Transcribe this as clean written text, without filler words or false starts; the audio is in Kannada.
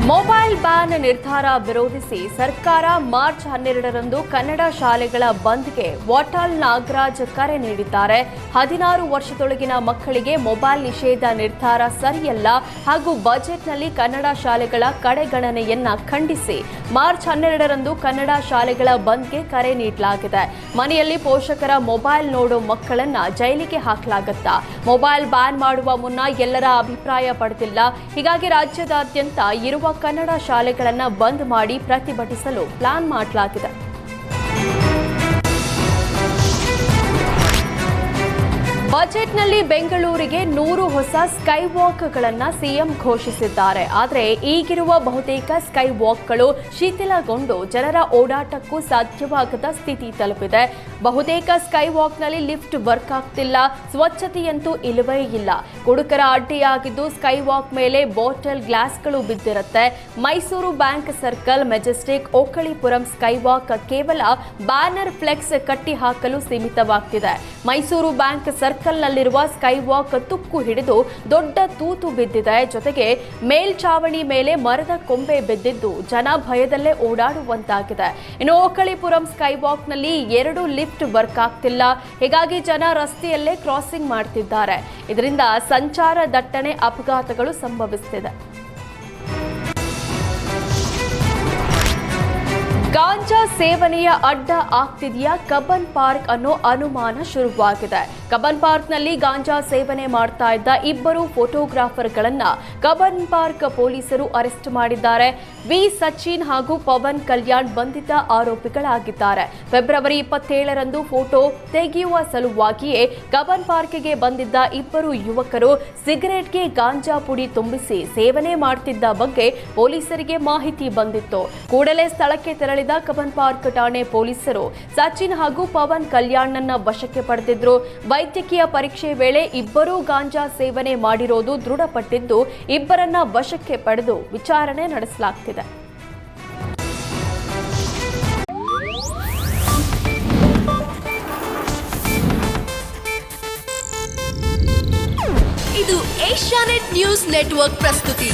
ಮೊಬೈಲ್ ಬ್ಯಾನ್ ನಿರ್ಧಾರ ವಿರೋಧಿಸಿ ಸರ್ಕಾರ ಮಾರ್ಚ್ 12ರಂದು ಕನ್ನಡ ಶಾಲೆಗಳ ಬಂದ್ಗೆ ವಾಟಾಳ್ ನಾಗರಾಜ್ ಕರೆ ನೀಡಿದ್ದಾರೆ. 16 ವರ್ಷದೊಳಗಿನ ಮಕ್ಕಳಿಗೆ ಮೊಬೈಲ್ ನಿಷೇಧ ನಿರ್ಧಾರ ಸರಿಯಲ್ಲ ಹಾಗೂ ಬಜೆಟ್ನಲ್ಲಿ ಕನ್ನಡ ಶಾಲೆಗಳ ಕಡೆಗಣನೆಯನ್ನ ಖಂಡಿಸಿ ಮಾರ್ಚ್ 12ರಂದು ಕನ್ನಡ ಶಾಲೆಗಳ ಬಂದ್ಗೆ ಕರೆ ನೀಡಲಾಗಿದೆ. ಮನೆಯಲ್ಲಿ ಪೋಷಕರ ಮೊಬೈಲ್ ನೋಡೋ ಮಕ್ಕಳನ್ನ ಜೈಲಿಗೆ ಹಾಕಲಾಗುತ್ತಾ? ಮೊಬೈಲ್ ಬ್ಯಾನ್ ಮಾಡುವ ಮುನ್ನ ಎಲ್ಲರ ಅಭಿಪ್ರಾಯ ಪಡೆದಿಲ್ಲ. ಹೀಗಾಗಿ ರಾಜ್ಯದಾದ್ಯಂತ ಇರುವ ಕನ್ನಡ ಶಾಲೆಗಳನ್ನು ಬಂದ್ ಮಾಡಿ ಪ್ರತಿಭಟಿಸಲು ಪ್ಲಾನ್ ಮಾಡಲಾಗಿದೆ. ಬಜೆಟ್ನಲ್ಲಿ ಬೆಂಗಳೂರಿಗೆ 100 ಹೊಸ ಸ್ಕೈ ವಾಕ್ಗಳನ್ನು ಸಿಎಂ ಘೋಷಿಸಿದ್ದಾರೆ. ಆದರೆ ಈಗಿರುವ ಬಹುತೇಕ ಸ್ಕೈ ವಾಕ್ಗಳು ಶಿಥಿಲಗೊಂಡು ಜನರ ಓಡಾಟಕ್ಕೂ ಸಾಧ್ಯವಾಗದ ಸ್ಥಿತಿ ತಲುಪಿದೆ. ಬಹುತೇಕ ಸ್ಕೈ ವಾಕ್ನಲ್ಲಿ ಲಿಫ್ಟ್ ವರ್ಕ್ ಆಗ್ತಿಲ್ಲ, ಸ್ವಚ್ಛತೆಯಂತೂ ಇಲ್ಲವೇ ಇಲ್ಲ. ಕುಡುಕರ ಅಡ್ಡಿಯಾಗಿದ್ದು ಸ್ಕೈ ವಾಕ್ ಮೇಲೆ ಬಾಟಲ್ ಗ್ಲಾಸ್ಗಳು ಬಿದ್ದಿರುತ್ತೆ. Mysore bank circle, Majestic, Okalipuram sky walk ಕೇವಲ ಬ್ಯಾನರ್ ಫ್ಲೆಕ್ಸ್ ಕಟ್ಟಿ ಹಾಕಲು ಸೀಮಿತವಾಗ್ತಿದೆ. ಮೈಸೂರು ಬ್ಯಾಂಕ್ ಸರ್ಕಲ್ನಲ್ಲಿರುವ ಸ್ಕೈ ವಾಕ್ ತುಕ್ಕು ಹಿಡಿದು ದೊಡ್ಡ ತೂತು ಬಿದ್ದಿದೆ. ಜೊತೆಗೆ ಮೇಲ್ಚಾವಣಿ ಮೇಲೆ ಮರದ ಕೊಂಬೆ ಬಿದ್ದಿದ್ದು ಜನ ಭಯದಲ್ಲೇ ಓಡಾಡುವಂತಾಗಿದೆ. ಇನ್ನು ಓಕಳಿಪುರಂ ಸ್ಕೈ ವಾಕ್ನಲ್ಲಿ 2 ಲಿಫ್ಟ್ ವರ್ಕ್ ಆಗ್ತಿಲ್ಲ. ಹೀಗಾಗಿ ಜನ ರಸ್ತೆಯಲ್ಲೇ ಕ್ರಾಸಿಂಗ್ ಮಾಡ್ತಿದ್ದಾರೆ. ಇದರಿಂದ ಸಂಚಾರ ದಟ್ಟಣೆ, ಅಪಘಾತಗಳು ಸಂಭವಿಸುತ್ತಿದೆ. ಗಾಂಜಾ ಸೇವನೆಯ ಅಡ್ಡ ಆಗ್ತಿದೆಯಾ ಕಬ್ಬನ್ ಪಾರ್ಕ್ ಅನ್ನೋ ಅನುಮಾನ ಶುರುವಾಗಿದೆ. ಕಬ್ಬನ್ ಪಾರ್ಕ್ನಲ್ಲಿ ಗಾಂಜಾ ಸೇವನೆ ಮಾಡ್ತಾ ಇದ್ದ 2 ಫೋಟೋಗ್ರಾಫರ್ಗಳನ್ನ ಕಬ್ಬನ್ ಪಾರ್ಕ್ ಪೊಲೀಸರು ಅರೆಸ್ಟ್ ಮಾಡಿದ್ದಾರೆ. ವಿ ಸಚಿನ್ ಹಾಗೂ ಪವನ್ ಕಲ್ಯಾಣ್ ಬಂಧಿತ ಆರೋಪಿಗಳಾಗಿದ್ದಾರೆ. ಫೆಬ್ರವರಿ 27ರಂದು ಫೋಟೋ ತೆಗೆಯುವ ಸಲುವಾಗಿಯೇ ಕಬ್ಬನ್ ಪಾರ್ಕ್ಗೆ ಬಂದಿದ್ದ 2 ಯುವಕರು ಸಿಗರೆಟ್ಗೆ ಗಾಂಜಾ ಪುಡಿ ತುಂಬಿಸಿ ಸೇವನೆ ಮಾಡ್ತಿದ್ದ ಬಗ್ಗೆ ಪೊಲೀಸರಿಗೆ ಮಾಹಿತಿ ಬಂದಿತ್ತು. ಕೂಡಲೇ ಸ್ಥಳಕ್ಕೆ ತೆರಳಿದ ಕಬ್ಬನ್ ಪಾರ್ಕ್ ಠಾಣೆ ಪೊಲೀಸರು ಸಚಿನ್ ಹಾಗೂ ಪವನ್ ಕಲ್ಯಾಣ್ನನ್ನ ವಶಕ್ಕೆ ಪಡೆದಿದ್ರು. ವೈದ್ಯಕೀಯ ಪರೀಕ್ಷೆ ವೇಳೆ 2 ಗಾಂಜಾ ಸೇವನೆ ಮಾಡಿರೋದು ದೃಢಪಟ್ಟಿದ್ದು ಇಬ್ಬರನ್ನ ವಶಕ್ಕೆ ಪಡೆದು ವಿಚಾರಣೆ ನಡೆಸಲಾಗುತ್ತಿದೆ. ಇದು ಏಷ್ಯಾನೆಟ್ ನ್ಯೂಸ್ ನೆಟ್ವರ್ಕ್ ಪ್ರಸ್ತುತಿ.